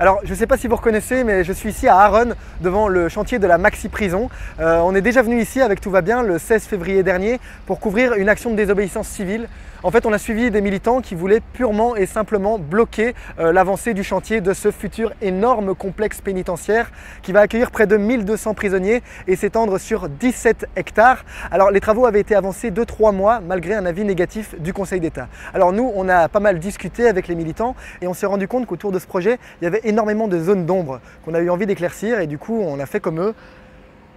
Alors, je ne sais pas si vous reconnaissez, mais je suis ici à Aron, devant le chantier de la Maxi Prison. On est déjà venu ici, avec Tout va bien, le 16 février dernier, pour couvrir une action de désobéissance civile. En fait, on a suivi des militants qui voulaient purement et simplement bloquer l'avancée du chantier de ce futur énorme complexe pénitentiaire qui va accueillir près de 1200 prisonniers et s'étendre sur 17 hectares. Alors, les travaux avaient été avancés de 3 mois, malgré un avis négatif du Conseil d'État. Alors nous, on a pas mal discuté avec les militants et on s'est rendu compte qu'autour de ce projet, il y avait énormément de zones d'ombre qu'on a eu envie d'éclaircir et du coup, on a fait comme eux,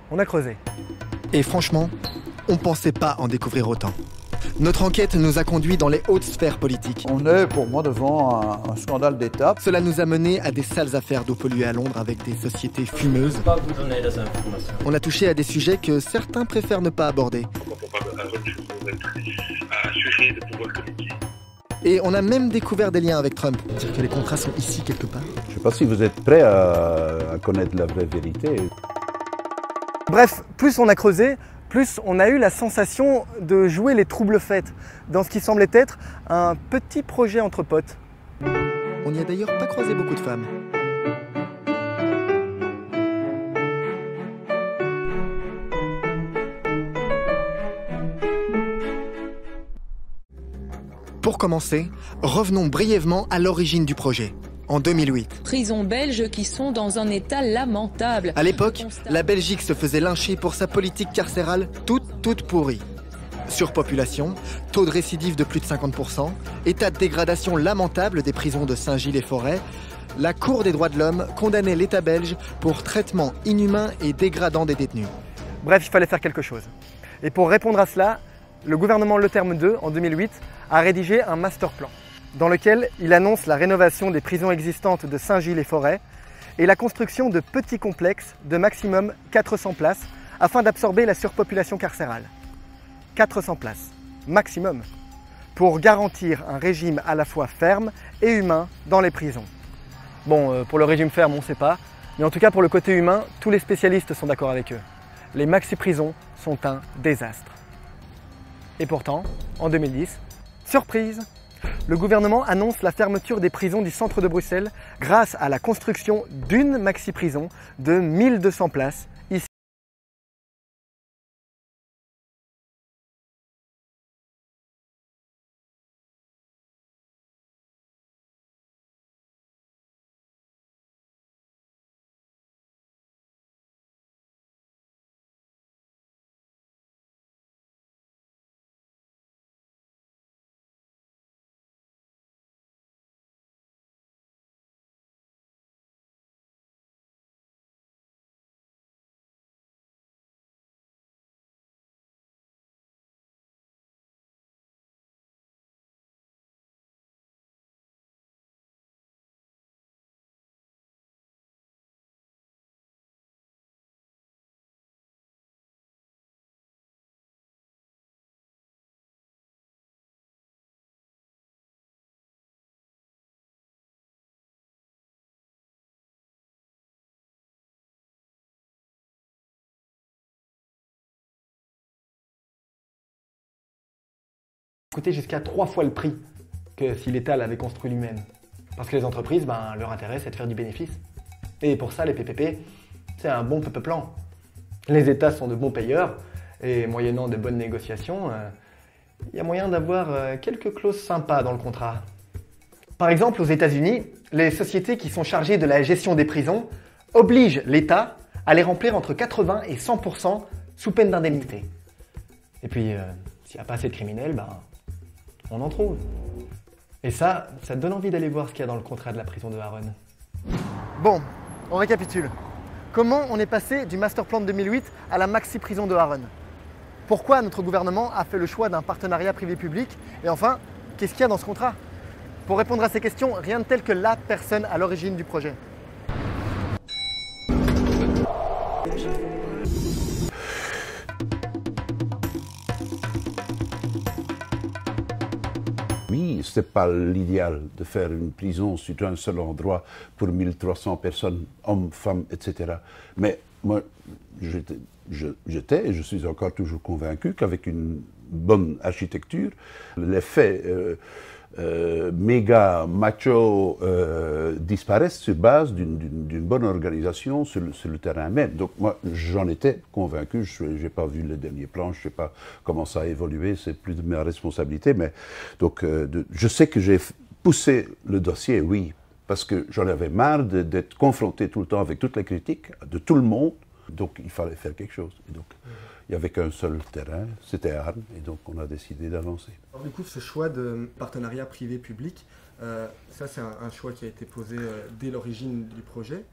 on a creusé. Et franchement, on ne pensait pas en découvrir autant. Notre enquête nous a conduits dans les hautes sphères politiques. On est pour moi devant un scandale d'État. Cela nous a menés à des sales affaires d'eau polluée à Londres avec des sociétés fumeuses. Je ne peux pas vous donner des informations. On a touché à des sujets que certains préfèrent ne pas aborder. Assurer de pouvoir communiquer. Et on a même découvert des liens avec Trump. Dire que les contrats sont ici quelque part. Je ne sais pas si vous êtes prêts à connaître la vraie vérité. Bref, plus on a creusé, plus on a eu la sensation de jouer les troubles-fêtes dans ce qui semblait être un petit projet entre potes. On n'y a d'ailleurs pas croisé beaucoup de femmes. Pour commencer, revenons brièvement à l'origine du projet. En 2008. Prisons belges qui sont dans un état lamentable. À l'époque, la Belgique se faisait lyncher pour sa politique carcérale toute pourrie. Surpopulation, taux de récidive de plus de 50%, état de dégradation lamentable des prisons de Saint-Gilles-et-Forêt, la Cour des droits de l'homme condamnait l'État belge pour traitement inhumain et dégradant des détenus. Bref, il fallait faire quelque chose. Et pour répondre à cela, le gouvernement Le Terme 2, en 2008, a rédigé un master plan dans lequel il annonce la rénovation des prisons existantes de Saint-Gilles-et-Forêt et la construction de petits complexes de maximum 400 places afin d'absorber la surpopulation carcérale. 400 places, maximum, pour garantir un régime à la fois ferme et humain dans les prisons. Bon, pour le régime ferme, on ne sait pas, mais en tout cas pour le côté humain, tous les spécialistes sont d'accord avec eux. Les maxi-prisons sont un désastre. Et pourtant, en 2010, surprise, le gouvernement annonce la fermeture des prisons du centre de Bruxelles grâce à la construction d'une maxi-prison de 1200 places ici. Coûter jusqu'à 3 fois le prix que si l'État l'avait construit lui-même. Parce que les entreprises, leur intérêt, c'est de faire du bénéfice. Et pour ça, les PPP, c'est un bon plan. Les États sont de bons payeurs, et moyennant de bonnes négociations, il y a moyen d'avoir quelques clauses sympas dans le contrat. Par exemple, aux États-Unis, les sociétés qui sont chargées de la gestion des prisons obligent l'État à les remplir entre 80 et 100% sous peine d'indemnité. Et puis, s'il n'y a pas assez de criminels, on en trouve. Et ça te donne envie d'aller voir ce qu'il y a dans le contrat de la prison de Aron. Bon, on récapitule. Comment on est passé du master plan de 2008 à la maxi prison de Aron? Pourquoi notre gouvernement a fait le choix d'un partenariat privé-public? Et enfin, qu'est-ce qu'il y a dans ce contrat? Pour répondre à ces questions, rien de tel que la personne à l'origine du projet. Oui, ce n'est pas l'idéal de faire une prison sur un seul endroit pour 1300 personnes, hommes, femmes, etc. Mais moi, j'étais et je suis encore toujours convaincu qu'avec une bonne architecture, l'effet méga macho disparaissent sur base d'une bonne organisation sur le terrain même. Donc moi, j'en étais convaincu. Je n'ai pas vu les derniers plans, je ne sais pas comment ça a évolué, c'est plus de ma responsabilité. Mais donc, je sais que j'ai poussé le dossier, oui, parce que j'en avais marre d'être confronté tout le temps avec toutes les critiques de tout le monde. Donc il fallait faire quelque chose. Et donc, il n'y avait qu'un seul terrain, c'était Arles, et donc on a décidé d'avancer. Alors du coup, ce choix de partenariat privé-public, ça c'est un choix qui a été posé dès l'origine du projet.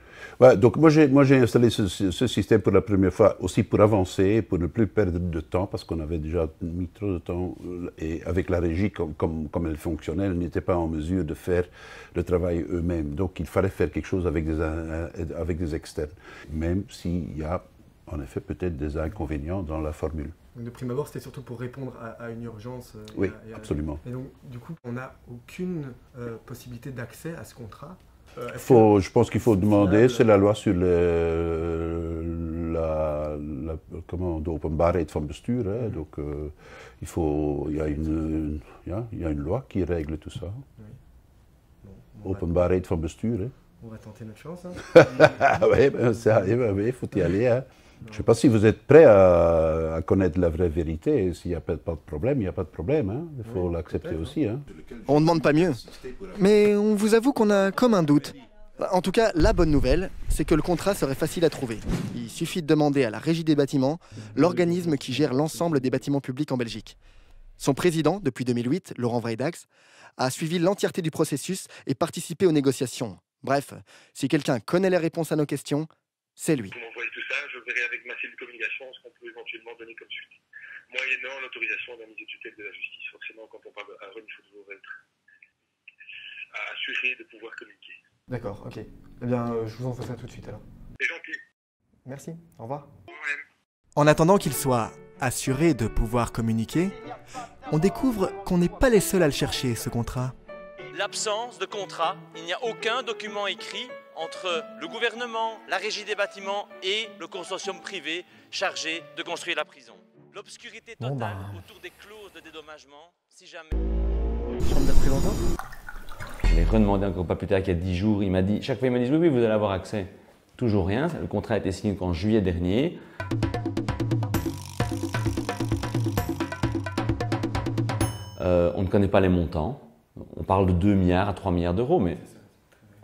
Ouais, donc moi j'ai installé ce système pour la première fois aussi pour avancer, pour ne plus perdre de temps, parce qu'on avait déjà mis trop de temps, et avec la régie comme elle fonctionnait, elle n'était pas en mesure de faire le travail eux-mêmes. Donc il fallait faire quelque chose avec des externes, même s'il y a en effet peut-être des inconvénients dans la formule. Donc de prime abord, c'était surtout pour répondre à une urgence. Oui, absolument. Et donc, du coup, on n'a aucune possibilité d'accès à ce contrat. Je pense qu'il faut demander, c'est la loi sur openbaarheid van bestuur. Hein, donc, il y a une loi qui règle tout ça. Oui. Bon, Openbaarheid van bestuur. Hein. On va tenter notre chance. Hein. Oui, il faut y aller. Hein. Je ne sais pas si vous êtes prêt à connaître la vraie vérité. S'il n'y a pas de problème, il n'y a pas de problème. Hein. Il faut l'accepter aussi. Hein. On ne demande pas mieux. Mais on vous avoue qu'on a comme un doute. En tout cas, la bonne nouvelle, c'est que le contrat serait facile à trouver. Il suffit de demander à la Régie des bâtiments, l'organisme qui gère l'ensemble des bâtiments publics en Belgique. Son président, depuis 2008, Laurent Vrijdax, a suivi l'entièreté du processus et participé aux négociations. Bref, si quelqu'un connaît les réponses à nos questions, c'est lui. Vous m'envoyez tout ça, je verrai avec ma cellule de communication ce qu'on peut éventuellement donner comme suite. Moyennant l'autorisation d'un ministre de tutelle de la justice. Forcément, quand on parle de Aaron, il faut toujours être assuré de pouvoir communiquer. D'accord, ok. Eh bien, je vous envoie ça tout de suite alors. C'est gentil. Merci, au revoir. En attendant qu'il soit assuré de pouvoir communiquer, on découvre qu'on n'est pas les seuls à le chercher, ce contrat. L'absence de contrat, il n'y a aucun document écrit entre le gouvernement, la régie des bâtiments et le consortium privé chargé de construire la prison. L'obscurité totale autour des clauses de dédommagement, si jamais... Chambre des représentants ? Je l'ai redemandé encore pas plus tard qu'il y a 10 jours. Il m'a dit, chaque fois il m'a dit oui, vous allez avoir accès. Toujours rien. Le contrat a été signé en juillet dernier. On ne connaît pas les montants. On parle de 2 milliards à 3 milliards d'euros, mais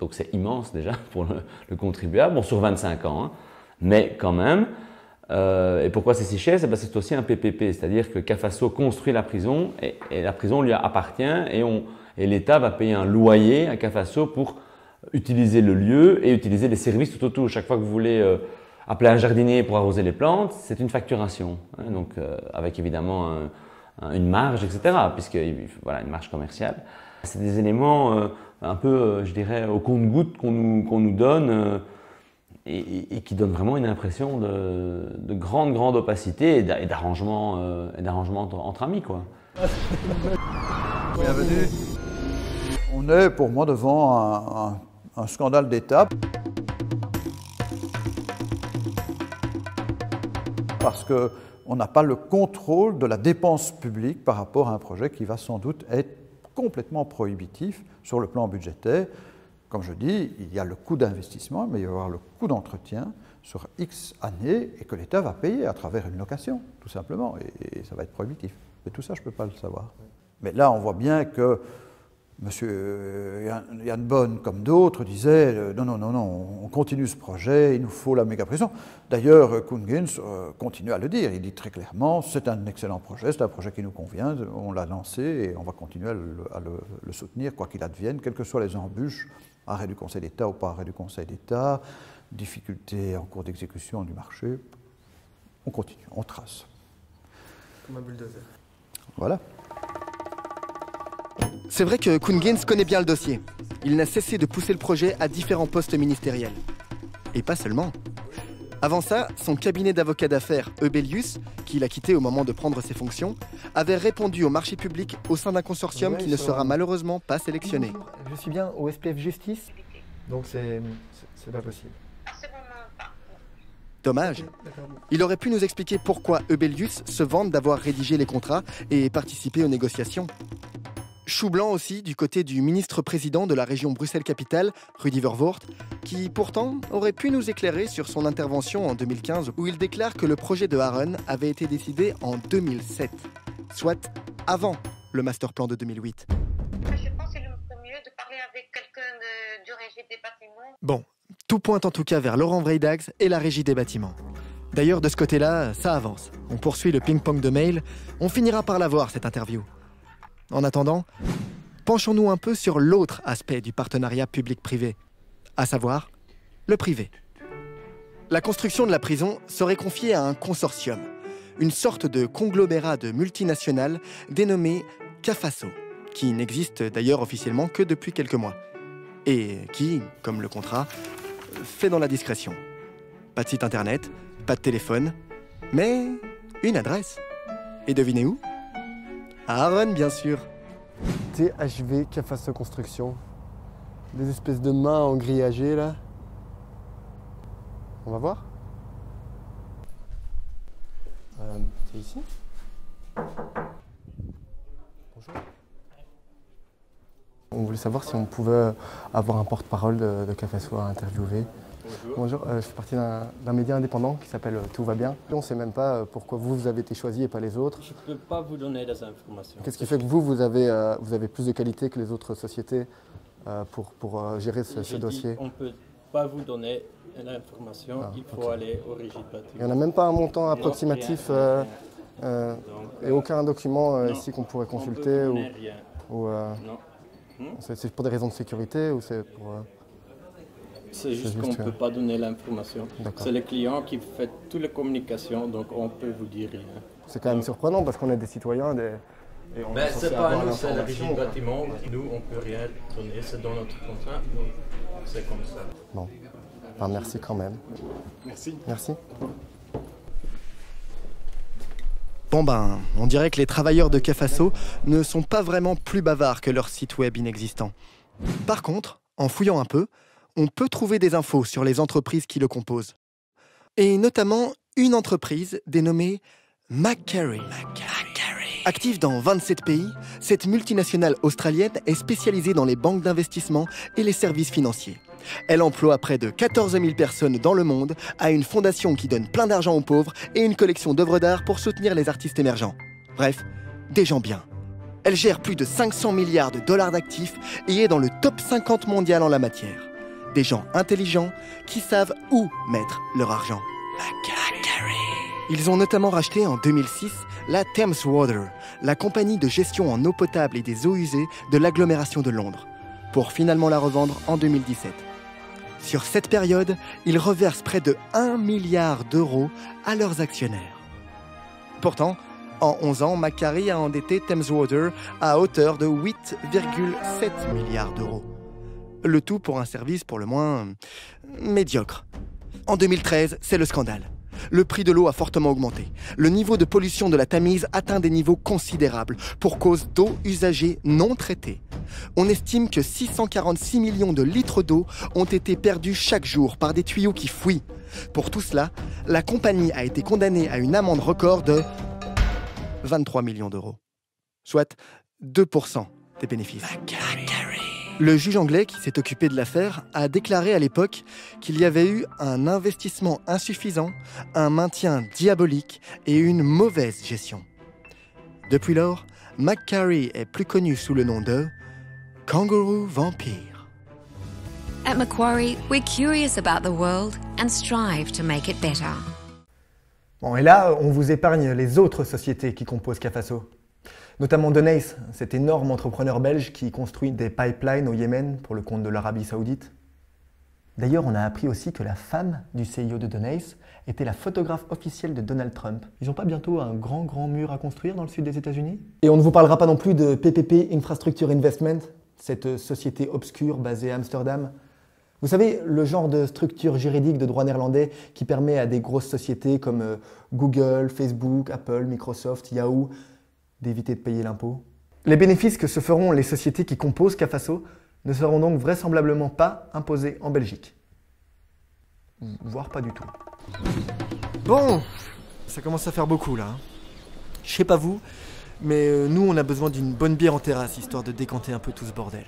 donc c'est immense déjà pour le contribuable, bon, sur 25 ans, hein. Mais quand même. Et pourquoi c'est si cher? C'est parce que c'est aussi un PPP, c'est-à-dire que Cafaso construit la prison et la prison lui appartient et l'État va payer un loyer à Cafaso pour utiliser le lieu et utiliser les services tout autour. Chaque fois que vous voulez appeler un jardinier pour arroser les plantes, c'est une facturation, hein, donc avec évidemment une marge, etc., puisque voilà, une marge commerciale. C'est des éléments un peu, je dirais, au compte-gouttes qu'on nous donne et qui donnent vraiment une impression de grande opacité et d'arrangement entre amis, quoi. Bienvenue. On est pour moi devant un scandale d'État. Parce qu'on n'a pas le contrôle de la dépense publique par rapport à un projet qui va sans doute être complètement prohibitif sur le plan budgétaire. Comme je dis, il y a le coût d'investissement, mais il va y avoir le coût d'entretien sur X années et que l'État va payer à travers une location, tout simplement, et ça va être prohibitif. Mais tout ça, je ne peux pas le savoir. Mais là, on voit bien que M. Yann Bonne, comme d'autres, disait non, on continue ce projet, il nous faut la méga-prison. D'ailleurs, Koen Geens continue à le dire, il dit très clairement, c'est un excellent projet, c'est un projet qui nous convient, on l'a lancé et on va continuer à le soutenir, quoi qu'il advienne, quelles que soient les embûches, arrêt du Conseil d'État ou pas arrêt du Conseil d'État, difficultés en cours d'exécution du marché, on continue, on trace. Comme un bulldozer. Voilà. C'est vrai que Koen Geens connaît bien le dossier. Il n'a cessé de pousser le projet à différents postes ministériels. Et pas seulement. Avant ça, son cabinet d'avocat d'affaires, Eubelius, qu'il a quitté au moment de prendre ses fonctions, avait répondu au marché public au sein d'un consortium qui ne sera malheureusement pas sélectionné. Bonjour, je suis bien au SPF Justice, donc c'est pas possible. Dommage. Il aurait pu nous expliquer pourquoi Eubelius se vante d'avoir rédigé les contrats et participé aux négociations. Chou blanc aussi du côté du ministre-président de la région Bruxelles-Capitale, Rudy Vervoort, qui pourtant aurait pu nous éclairer sur son intervention en 2015 où il déclare que le projet de Aaron avait été décidé en 2007, soit avant le masterplan de 2008. Je pense que c'est le mieux de parler avec quelqu'un du régie des bâtiments. Bon, tout pointe en tout cas vers Laurent Vreidags et la régie des bâtiments. D'ailleurs, de ce côté-là, ça avance. On poursuit le ping-pong de mails, on finira par la voir cette interview. En attendant, penchons-nous un peu sur l'autre aspect du partenariat public-privé, à savoir le privé. La construction de la prison serait confiée à un consortium, une sorte de conglomérat de multinationales dénommé Cafaso, qui n'existe d'ailleurs officiellement que depuis quelques mois, et qui, comme le contrat, fait dans la discrétion. Pas de site internet, pas de téléphone, mais une adresse. Et devinez où ? À Aaron, bien sûr. THV Cafaso Construction. Des espèces de mains en grillagé, là. On va voir. C'est ici ? Bonjour. On voulait savoir si on pouvait avoir un porte-parole de Cafaso à interviewer. Bonjour, je fais partie d'un média indépendant qui s'appelle Tout va bien. On ne sait même pas pourquoi vous avez été choisi et pas les autres. Je ne peux pas vous donner des informations. Qu'est-ce qui fait que vous avez plus de qualité que les autres sociétés pour gérer ce dossier? On ne peut pas vous donner l'information, il faut aller au régie de bâtiment. Il n'y en a même pas un montant approximatif et aucun document ici qu'on pourrait consulter Non. C'est pour des raisons de sécurité ou c'est pour... C'est juste qu'on ne peut pas donner l'information. C'est le client qui fait toutes les communications, donc on peut vous dire rien. C'est quand même surprenant parce qu'on est des citoyens. Mais ce n'est pas nous, c'est la régie de bâtiment. Nous, on ne peut rien donner, c'est dans notre contrat, donc c'est comme ça. Bon, enfin, merci quand même. Merci. Merci. Bon ben, on dirait que les travailleurs de Cafaso ne sont pas vraiment plus bavards que leur site web inexistant. Par contre, en fouillant un peu, on peut trouver des infos sur les entreprises qui le composent. Et notamment une entreprise dénommée McCarry. Active dans 27 pays, cette multinationale australienne est spécialisée dans les banques d'investissement et les services financiers. Elle emploie près de 14 000 personnes dans le monde, a une fondation qui donne plein d'argent aux pauvres et une collection d'œuvres d'art pour soutenir les artistes émergents. Bref, des gens bien. Elle gère plus de 500 milliards de dollars d'actifs et est dans le top 50 mondial en la matière. Des gens intelligents qui savent où mettre leur argent. Ils ont notamment racheté en 2006 la Thames Water, la compagnie de gestion en eau potable et des eaux usées de l'agglomération de Londres, pour finalement la revendre en 2017. Sur cette période, ils reversent près de 1 milliard d'euros à leurs actionnaires. Pourtant, en 11 ans, McCarry a endetté Thames Water à hauteur de 8,7 milliards d'euros. Le tout pour un service pour le moins médiocre. En 2013, c'est le scandale. Le prix de l'eau a fortement augmenté. Le niveau de pollution de la Tamise atteint des niveaux considérables pour cause d'eau usagée non traitée. On estime que 646 millions de litres d'eau ont été perdus chaque jour par des tuyaux qui fuient. Pour tout cela, la compagnie a été condamnée à une amende record de 23 millions d'euros, soit 2% des bénéfices. Le juge anglais qui s'est occupé de l'affaire a déclaré à l'époque qu'il y avait eu un investissement insuffisant, un maintien diabolique et une mauvaise gestion. Depuis lors, McCarry est plus connu sous le nom de Kangaroo Vampire. At Macquarie, we're curious about the world and strive to make it better. Bon, et là, on vous épargne les autres sociétés qui composent Cafaso. Notamment Donace, cet énorme entrepreneur belge qui construit des pipelines au Yémen pour le compte de l'Arabie Saoudite. D'ailleurs, on a appris aussi que la femme du CEO de Donace était la photographe officielle de Donald Trump. Ils n'ont pas bientôt un grand mur à construire dans le sud des États-Unis? Et on ne vous parlera pas non plus de PPP Infrastructure Investment, cette société obscure basée à Amsterdam. Vous savez, le genre de structure juridique de droit néerlandais qui permet à des grosses sociétés comme Google, Facebook, Apple, Microsoft, Yahoo d'éviter de payer l'impôt. Les bénéfices que se feront les sociétés qui composent Cafaso ne seront donc vraisemblablement pas imposés en Belgique. Voire pas du tout. Bon, ça commence à faire beaucoup là. Je sais pas vous, Mais nous, on a besoin d'une bonne bière en terrasse, histoire de décanter un peu tout ce bordel.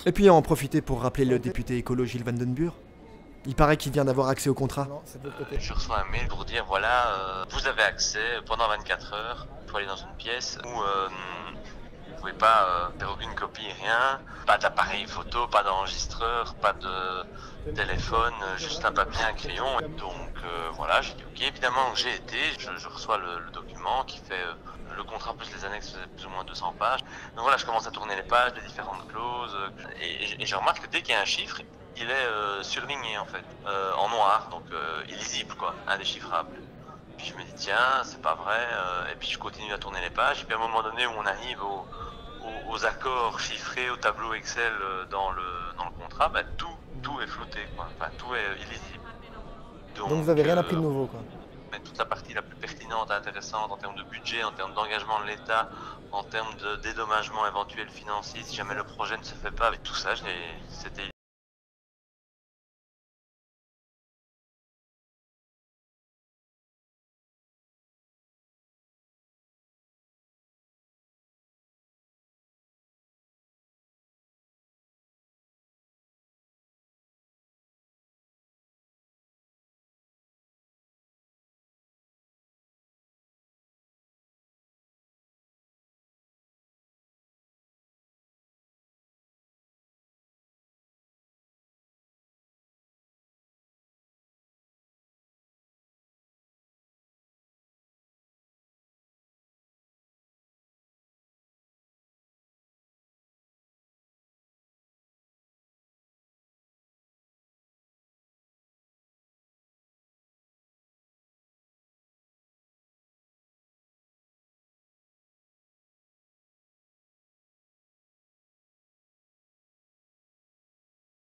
Et puis en profiter pour rappeler le député écolo Gilles Van Den Burg. Il paraît qu'il vient d'avoir accès au contrat. Je reçois un mail pour dire voilà, vous avez accès pendant 24 heures. Il faut aller dans une pièce où vous pouvez pas faire aucune copie, rien. Pas d'appareil photo, pas d'enregistreur, pas de téléphone, juste un papier, un crayon. Donc voilà, j'ai dit ok. Évidemment, j'ai été, je reçois le document qui fait le contrat plus les annexes, faisait plus ou moins 200 pages. Donc voilà, je commence à tourner les pages, les différentes clauses. Et je remarque que dès qu'il y a un chiffre, il est surligné en fait, en noir, donc illisible quoi, indéchiffrable. Puis je me dis tiens, c'est pas vrai, et puis je continue à tourner les pages, et puis à un moment donné où on arrive aux accords chiffrés, au tableau Excel dans le contrat, bah, tout est flouté, quoi. Enfin tout est illisible. Donc vous avez rien appris de nouveau quoi. Mais toute la partie la plus pertinente, intéressante en termes de budget, en termes d'engagement de l'État, en termes de dédommagement éventuel financier, si jamais le projet ne se fait pas, avec tout ça, c'était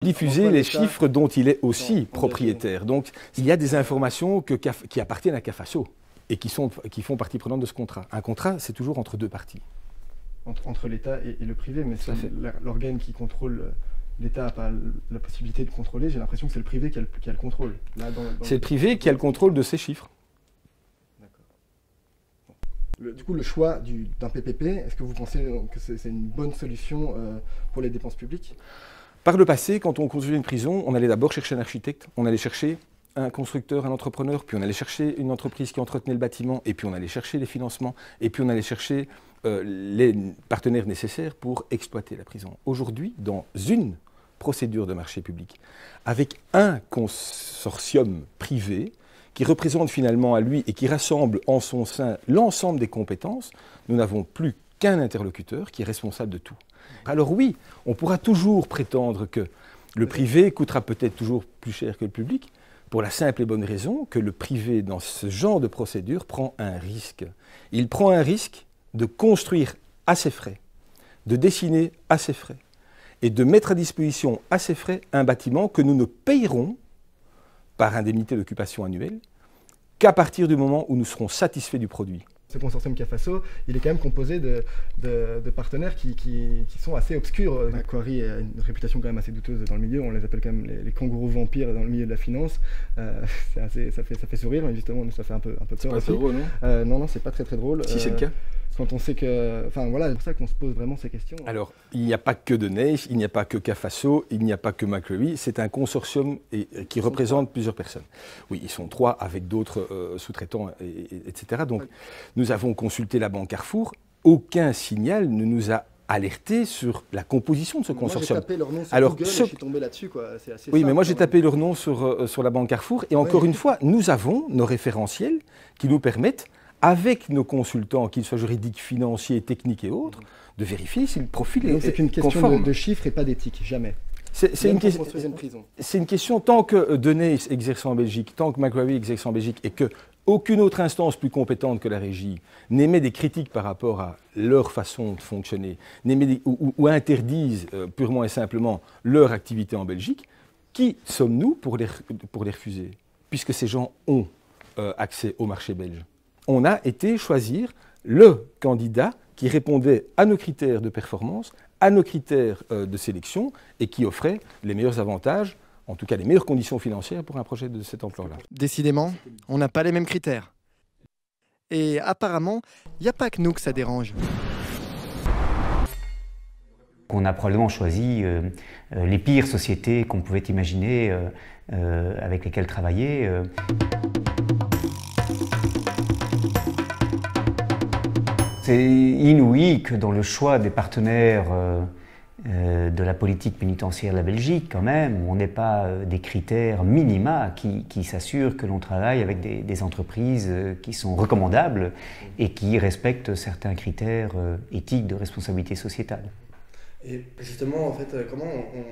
diffuser les chiffres dont il est aussi propriétaire. Donc il y a des informations qui appartiennent à CAFASO et qui font partie prenante de ce contrat. Un contrat, c'est toujours entre deux parties. Entre l'État et le privé, mais l'organe qui contrôle l'État n'a pas la possibilité de contrôler. J'ai l'impression que c'est le privé qui a le contrôle. C'est le privé qui a le contrôle de ces chiffres. Du coup, le choix d'un PPP, est-ce que vous pensez que c'est une bonne solution pour les dépenses publiques ? Par le passé, quand on construisait une prison, on allait d'abord chercher un architecte, on allait chercher un constructeur, un entrepreneur, puis on allait chercher une entreprise qui entretenait le bâtiment, et puis on allait chercher les financements, et puis on allait chercher les partenaires nécessaires pour exploiter la prison. Aujourd'hui, dans une procédure de marché public, avec un consortium privé qui représente finalement à lui et qui rassemble en son sein l'ensemble des compétences, nous n'avons plus qu'un interlocuteur qui est responsable de tout. Alors oui, on pourra toujours prétendre que le privé coûtera peut-être toujours plus cher que le public, pour la simple et bonne raison que le privé, dans ce genre de procédure, prend un risque. Il prend un risque de construire à ses frais, de dessiner à ses frais, et de mettre à disposition à ses frais un bâtiment que nous ne payerons, par indemnité d'occupation annuelle, qu'à partir du moment où nous serons satisfaits du produit. Ce consortium CAFASO, il est quand même composé de partenaires qui sont assez obscurs. Macquarie a une réputation quand même assez douteuse dans le milieu, on les appelle quand même les kangourous vampires dans le milieu de la finance. Ça fait sourire, mais justement, ça fait un peu peur. C'est pas très drôle, non Non, c'est pas très drôle. Si c'est le cas. Quand on sait que... Enfin voilà, c'est pour ça qu'on se pose vraiment ces questions. Alors, il n'y a pas que Denez, il n'y a pas que CAFASO, il n'y a pas que Macquarie, c'est un consortium qui représente plusieurs personnes. Oui, ils sont trois avec d'autres sous-traitants, etc. Donc, nous avons consulté la banque Carrefour, aucun signal ne nous a alerté sur la composition de ce consortium. Moi, j'ai tapé leur nom sur Google et je suis tombé là-dessus, quoi. C'est assez oui, simple, mais moi, j'ai tapé leur nom sur la banque Carrefour, et encore une fois, nous avons nos référentiels qui nous permettent, avec nos consultants, qu'ils soient juridiques, financiers, techniques et autres, de vérifier si le profil est conforme. C'est une question de chiffres et pas d'éthique, jamais. C'est une question, tant que Denez exerce en Belgique, tant que Macquarie exerce en Belgique, et qu'aucune autre instance plus compétente que la régie n'émet des critiques par rapport à leur façon de fonctionner, ou interdisent purement et simplement leur activité en Belgique, qui sommes-nous pour les refuser, puisque ces gens ont accès au marché belge? On a été choisir le candidat qui répondait à nos critères de performance, à nos critères de sélection et qui offrait les meilleurs avantages, en tout cas les meilleures conditions financières pour un projet de cette ampleur-là. Décidément, on n'a pas les mêmes critères. Et apparemment, il n'y a pas que nous que ça dérange. On a probablement choisi les pires sociétés qu'on pouvait imaginer avec lesquelles travailler. C'est inouï que dans le choix des partenaires de la politique pénitentiaire de la Belgique, quand même, on n'ait pas des critères minima qui s'assurent que l'on travaille avec des entreprises qui sont recommandables et qui respectent certains critères éthiques de responsabilité sociétale. Et justement, en fait, comment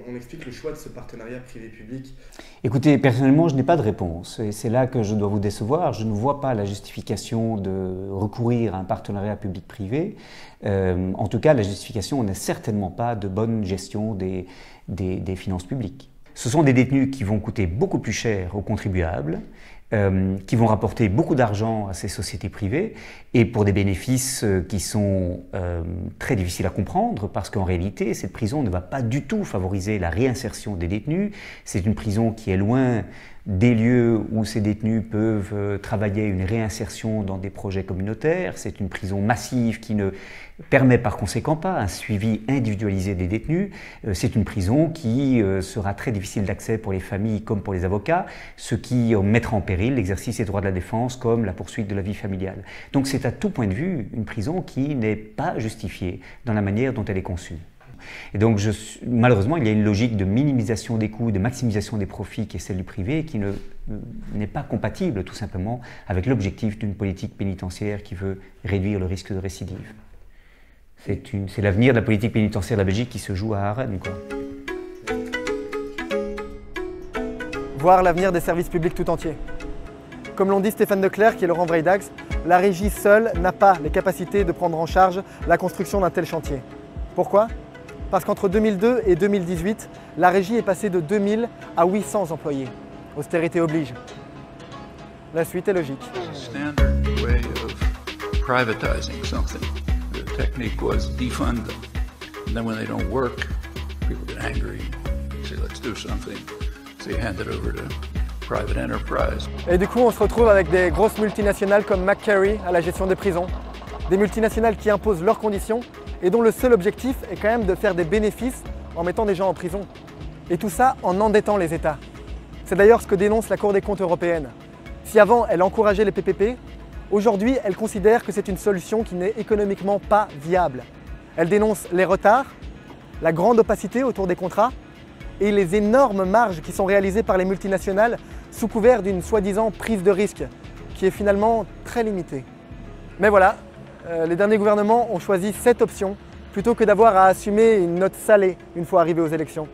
on explique le choix de ce partenariat privé-public? Écoutez, personnellement, je n'ai pas de réponse. Et c'est là que je dois vous décevoir. Je ne vois pas la justification de recourir à un partenariat public-privé. En tout cas, la justification n'est certainement pas de bonne gestion des finances publiques. Ce sont des détenus qui vont coûter beaucoup plus cher aux contribuables, qui vont rapporter beaucoup d'argent à ces sociétés privées et pour des bénéfices qui sont très difficiles à comprendre parce qu'en réalité, cette prison ne va pas du tout favoriser la réinsertion des détenus. C'est une prison qui est loin des lieux où ces détenus peuvent travailler une réinsertion dans des projets communautaires. C'est une prison massive qui ne permet par conséquent pas un suivi individualisé des détenus. C'est une prison qui sera très difficile d'accès pour les familles comme pour les avocats, ce qui mettra en péril l'exercice des droits de la défense comme la poursuite de la vie familiale. Donc c'est à tout point de vue une prison qui n'est pas justifiée dans la manière dont elle est conçue. Et donc, malheureusement, il y a une logique de minimisation des coûts, de maximisation des profits qui est celle du privé et qui n'est pas compatible tout simplement avec l'objectif d'une politique pénitentiaire qui veut réduire le risque de récidive. C'est l'avenir de la politique pénitentiaire de la Belgique qui se joue à Arène, quoi. Voir l'avenir des services publics tout entiers. Comme l'ont dit Stéphane Declercq et Laurent Vrijdaghs, la régie seule n'a pas les capacités de prendre en charge la construction d'un tel chantier. Pourquoi ? Parce qu'entre 2002 et 2018, la régie est passée de 2000 à 800 employés. Austérité oblige. La suite est logique. Standard way of privatizing something. The technique was defund them. And then when they don't work, people get angry. Say, let's do something. So you hand it over to private enterprise. Et du coup, on se retrouve avec des grosses multinationales comme McCary à la gestion des prisons. Des multinationales qui imposent leurs conditions et dont le seul objectif est quand même de faire des bénéfices en mettant des gens en prison. Et tout ça en endettant les États. C'est d'ailleurs ce que dénonce la Cour des comptes européenne. Si avant elle encourageait les PPP, aujourd'hui elle considère que c'est une solution qui n'est économiquement pas viable. Elle dénonce les retards, la grande opacité autour des contrats et les énormes marges qui sont réalisées par les multinationales sous couvert d'une soi-disant prise de risque qui est finalement très limitée. Mais voilà, les derniers gouvernements ont choisi cette option plutôt que d'avoir à assumer une note salée une fois arrivés aux élections.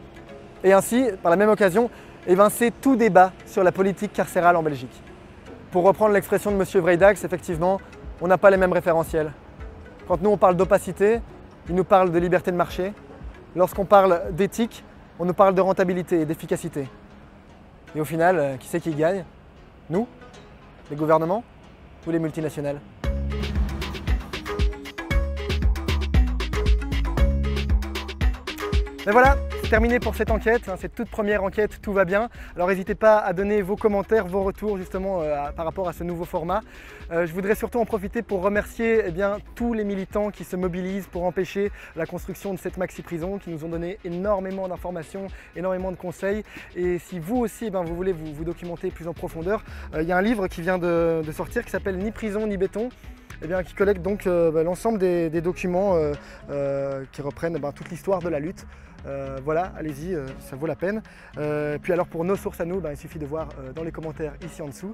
Et ainsi, par la même occasion, évincer tout débat sur la politique carcérale en Belgique. Pour reprendre l'expression de M. Vrijdaghs, effectivement, on n'a pas les mêmes référentiels. Quand nous on parle d'opacité, il nous parle de liberté de marché. Lorsqu'on parle d'éthique, on nous parle de rentabilité et d'efficacité. Et au final, qui c'est qui gagne? Nous? Les gouvernements? Ou les multinationales? Et voilà, c'est terminé pour cette enquête, cette toute première enquête, tout va bien. Alors n'hésitez pas à donner vos commentaires, vos retours justement par rapport à ce nouveau format. Je voudrais surtout en profiter pour remercier tous les militants qui se mobilisent pour empêcher la construction de cette maxi-prison, qui nous ont donné énormément d'informations, énormément de conseils. Et si vous aussi vous voulez vous documenter plus en profondeur, il y a un livre qui vient de sortir qui s'appelle Ni prison ni béton. Qui collecte donc l'ensemble des documents qui reprennent toute l'histoire de la lutte. Voilà, allez-y, ça vaut la peine. Puis alors pour nos sources à nous, il suffit de voir dans les commentaires ici en dessous.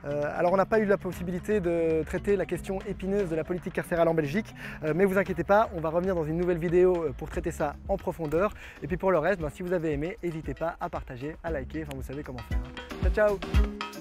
Alors on n'a pas eu la possibilité de traiter la question épineuse de la politique carcérale en Belgique, mais vous inquiétez pas, on va revenir dans une nouvelle vidéo pour traiter ça en profondeur. Et puis pour le reste, si vous avez aimé, n'hésitez pas à partager, à liker, vous savez comment faire. Ciao ciao.